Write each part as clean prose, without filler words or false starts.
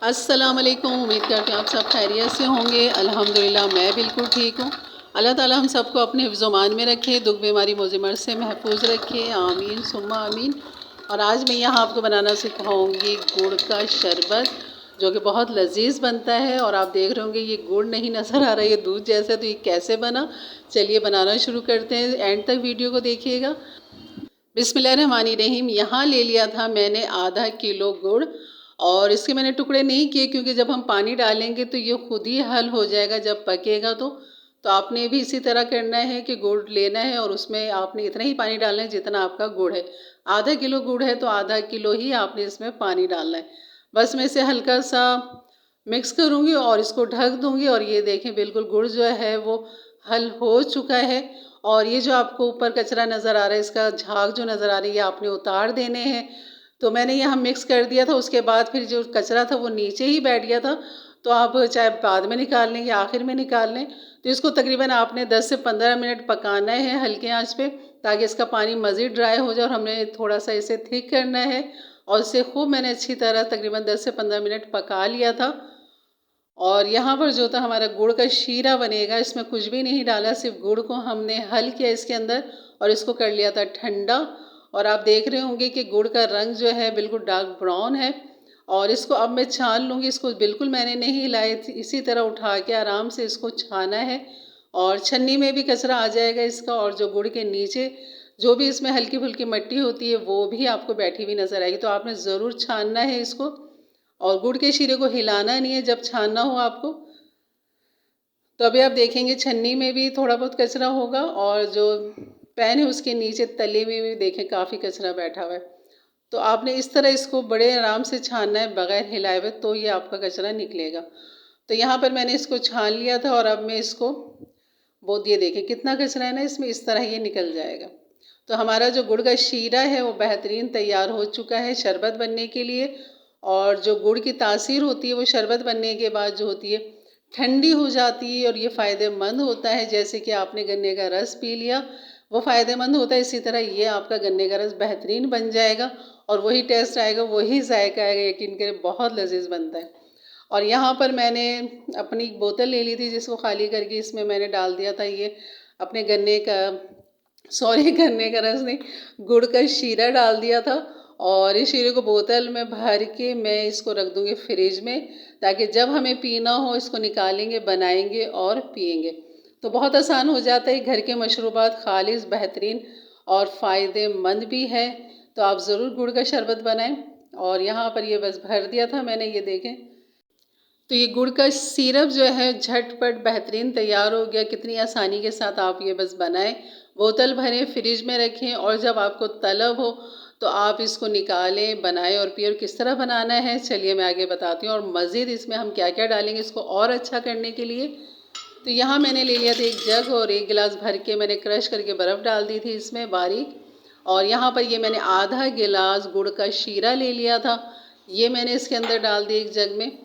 अस्सलाम वालेकुम। उम्मीद करते हैं आप सब खैरियत से होंगे। अल्हम्दुलिल्लाह मैं बिल्कुल ठीक हूँ। अल्लाह ताला हम सबको अपने हिफ्ज़-ओ-मान में रखे, दुख बीमारी मौज-मर्ज़ से महफूज रखे, आमीन सुम्मा आमीन। और आज मैं यहाँ आपको बनाना सिखाऊंगी गुड़ का शरबत, जो कि बहुत लजीज बनता है। और आप देख रहे होंगे ये गुड़ नहीं नज़र आ रहा है, ये दूध जैसा। तो ये कैसे बना, चलिए बनाना शुरू करते हैं। एंड तक वीडियो को देखिएगा। बिस्मिल्लाहिर्रहमानिर्रहीम। यहाँ ले लिया था मैंने आधा किलो गुड़, और इसके मैंने टुकड़े नहीं किए क्योंकि जब हम पानी डालेंगे तो ये खुद ही हल हो जाएगा जब पकेगा। तो आपने भी इसी तरह करना है कि गुड़ लेना है और उसमें आपने इतना ही पानी डालना है जितना आपका गुड़ है। आधा किलो गुड़ है तो आधा किलो ही आपने इसमें पानी डालना है। बस मैं इसे हल्का सा मिक्स करूँगी और इसको ढक दूँगी। और ये देखें बिल्कुल गुड़ जो है वो हल हो चुका है। और ये जो आपको ऊपर कचरा नज़र आ रहा है, इसका झाग जो नज़र आ रही है, ये आपने उतार देने हैं। तो मैंने यहाँ मिक्स कर दिया था, उसके बाद फिर जो कचरा था वो नीचे ही बैठ गया था। तो आप चाहे बाद में निकाल लें या आखिर में निकाल लें। तो इसको तकरीबन आपने 10 से 15 मिनट पकाना है हल्के आंच पे, ताकि इसका पानी मज़ीद ड्राई हो जाए। और हमने थोड़ा सा इसे थिक करना है। और इसे खूब मैंने अच्छी तरह तकरीबन 10 से 15 मिनट पका लिया था। और यहाँ पर जो था हमारा गुड़ का शीरा बनेगा, इसमें कुछ भी नहीं डाला, सिर्फ गुड़ को हमने हल किया इसके अंदर और इसको कर लिया था ठंडा। और आप देख रहे होंगे कि गुड़ का रंग जो है बिल्कुल डार्क ब्राउन है। और इसको अब मैं छान लूँगी। इसको बिल्कुल मैंने नहीं हिलाई थी, इसी तरह उठा के आराम से इसको छाना है। और छन्नी में भी कचरा आ जाएगा इसका, और जो गुड़ के नीचे जो भी इसमें हल्की फुल्की मिट्टी होती है वो भी आपको बैठी हुई नज़र आएगी। तो आपने ज़रूर छानना है इसको, और गुड़ के शीरे को हिलाना नहीं है जब छानना हो आपको। तो अभी आप देखेंगे छन्नी में भी थोड़ा बहुत कचरा होगा, और जो पैन है उसके नीचे तले में भी देखें काफ़ी कचरा बैठा हुआ है। तो आपने इस तरह इसको बड़े आराम से छानना है बगैर हिलाए हुए, तो ये आपका कचरा निकलेगा। तो यहाँ पर मैंने इसको छान लिया था, और अब मैं इसको वो ये देखें कितना कचरा है ना इसमें, इस तरह ये निकल जाएगा। तो हमारा जो गुड़ का शीरा है वो बेहतरीन तैयार हो चुका है शरबत बनने के लिए। और जो गुड़ की तासीर होती है वो शरबत बनने के बाद जो होती है ठंडी हो जाती है, और ये फ़ायदेमंद होता है। जैसे कि आपने गन्ने का रस पी लिया, वो फ़ायदेमंद होता है, इसी तरह ये आपका गन्ने का रस बेहतरीन बन जाएगा। और वही टेस्ट आएगा, वही जायका आएगा, यकीन करें बहुत लजीज बनता है। और यहाँ पर मैंने अपनी बोतल ले ली थी, जिसको खाली करके इसमें मैंने डाल दिया था ये अपने गन्ने का, सॉरी गन्ने का रस नहीं, गुड़ का शीरा डाल दिया था। और इस शीरे को बोतल में भर के मैं इसको रख दूँगी फ्रिज में, ताकि जब हमें पीना हो इसको निकालेंगे, बनाएंगे और पिएंगे। तो बहुत आसान हो जाता है। घर के मशरूबात खालिस, बेहतरीन और फ़ायदेमंद भी है। तो आप ज़रूर गुड़ का शरबत बनाएं। और यहाँ पर ये बस भर दिया था मैंने, ये देखें। तो ये गुड़ का सिरप जो है झटपट बेहतरीन तैयार हो गया। कितनी आसानी के साथ आप ये बस बनाएं, बोतल भरें, फ्रिज में रखें, और जब आपको तलब हो तो आप इसको निकालें, बनाएं और पिए। और किस तरह बनाना है चलिए मैं आगे बताती हूँ, और मज़ीद इसमें हम क्या क्या डालेंगे इसको और अच्छा करने के लिए। तो यहाँ मैंने ले लिया था एक जग, और 1 गिलास भर के मैंने क्रश करके बर्फ़ डाल दी थी इसमें बारीक। और यहाँ पर ये मैंने आधा गिलास गुड़ का शीरा ले लिया था, ये मैंने इसके अंदर डाल दिया एक जग में।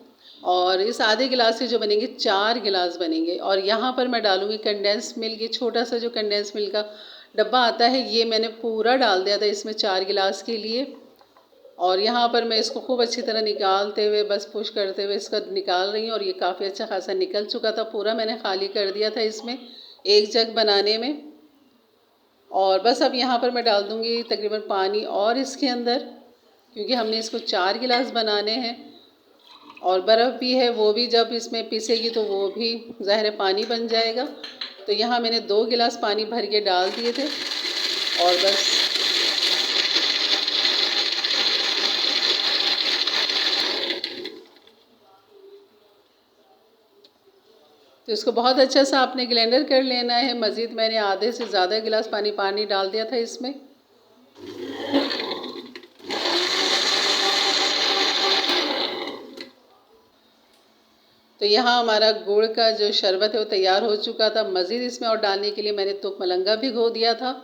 और इस आधे गिलास से जो बनेंगे 4 गिलास बनेंगे। और यहाँ पर मैं डालूँगी कंडेंस मिल्क, ये छोटा सा जो कंडेंस मिल्क का डब्बा आता है, ये मैंने पूरा डाल दिया था इसमें 4 गिलास के लिए। और यहाँ पर मैं इसको खूब अच्छी तरह निकालते हुए, बस पुश करते हुए इसका निकाल रही हूँ। और ये काफ़ी अच्छा खासा निकल चुका था, पूरा मैंने खाली कर दिया था इसमें एक जग बनाने में। और बस अब यहाँ पर मैं डाल दूँगी तकरीबन पानी और इसके अंदर, क्योंकि हमने इसको 4 गिलास बनाने हैं। और बर्फ़ भी है, वो भी जब इसमें पिसेगी तो वो भी ज़ाहिर पानी बन जाएगा। तो यहाँ मैंने 2 गिलास पानी भर के डाल दिए थे। और बस तो इसको बहुत अच्छा सा आपने ग्लेंडर कर लेना है। मज़ीद मैंने आधे से ज़्यादा गिलास पानी डाल दिया था इसमें। तो यहाँ हमारा गुड़ का जो शरबत है वो तैयार हो चुका था। मज़ीद इसमें और डालने के लिए मैंने तुक मलंगा भिगो दिया था,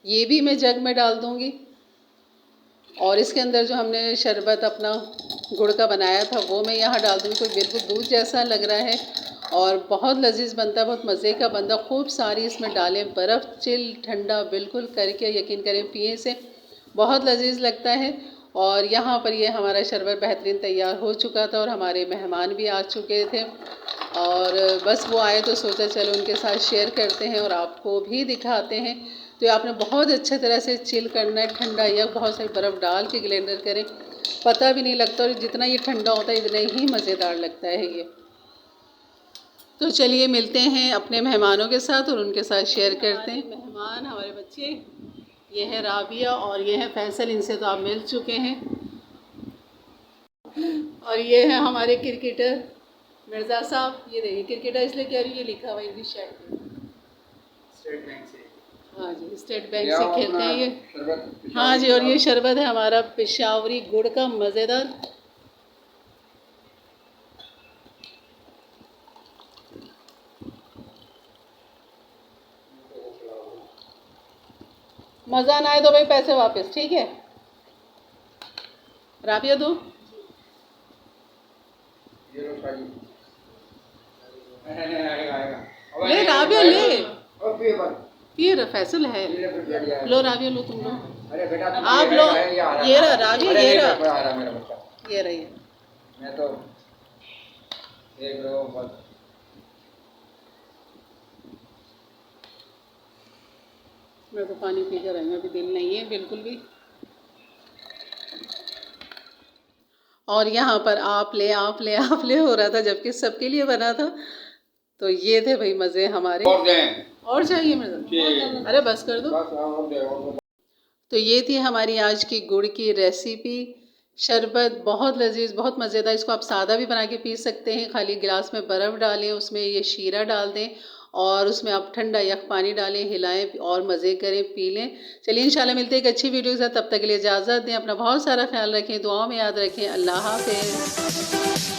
ये भी मैं जग में डाल दूँगी। और इसके अंदर जो हमने शरबत अपना गुड़ का बनाया था वो मैं यहाँ डाल दूँगी। तो बिल्कुल दूध जैसा लग रहा है और बहुत लजीज बनता है, बहुत मज़े का बनता है। खूब सारी इसमें डालें बर्फ़, चिल ठंडा बिल्कुल करके, यकीन करें पिए से बहुत लजीज लगता है। और यहाँ पर ये हमारा शरबत बेहतरीन तैयार हो चुका था और हमारे मेहमान भी आ चुके थे और बस वो आए तो सोचा चलो उनके साथ शेयर करते हैं और आपको भी दिखाते हैं। तो ये आपने बहुत अच्छे तरह से चिल करना है, ठंडा या बहुत सारी बर्फ़ डाल के ब्लेंडर करें, पता भी नहीं लगता और जितना ये ठंडा होता है इतना ही मज़ेदार लगता है ये। तो चलिए मिलते हैं अपने मेहमानों के साथ और उनके साथ शेयर करते हैं। मेहमान हमारे बच्चे, ये है राबिया और ये है फैसल, इनसे तो आप मिल चुके हैं। और ये है हमारे क्रिकेटर मिर्ज़ा साहब, ये देखिए क्रिकेटर इसलिए कह रही है, ये लिखा हुआ इंग्लिश शर्ट में, स्टेट बैंक से। हाँ जी, स्टेट बैंक से खेलते हैं ये। हाँ जी, और ये शरबत है हमारा पेशावरी गुड़ का मज़ेदार। मज़ा ना आए तो भाई पैसे वापस, ठीक है। राबिया दो। ले राबिया ले, पिए रहा फैसल है। लो राबिया लो, तुम लो, आप लो। ये रहा राबिया, ये रहा, ये रही है। मैं तो देख रहा हूँ, मैं तो पानी पी कर आई हूँ, अभी दिल नहीं है बिल्कुल भी। और यहाँ पर आप ले आप ले आप ले हो रहा था जबकि सबके लिए बना था। तो ये थे भाई मज़े हमारे। और चाहिए मेरे, अरे बस कर दो। तो ये थी हमारी आज की गुड़ की रेसिपी। शरबत बहुत लजीज, बहुत मज़ेदार। इसको आप सादा भी बना के पी सकते हैं, खाली गिलास में बर्फ़ डालें, उसमें ये शीरा डाल दें और उसमें आप ठंडा यख पानी डालें, हिलाएं और मज़े करें, पी लें। चलिए इंशाल्लाह मिलते हैं एक अच्छी वीडियो के साथ, तब तक के लिए इजाज़त दें। अपना बहुत सारा ख्याल रखें, दुआओं में याद रखें। अल्लाह हाफ़िज़।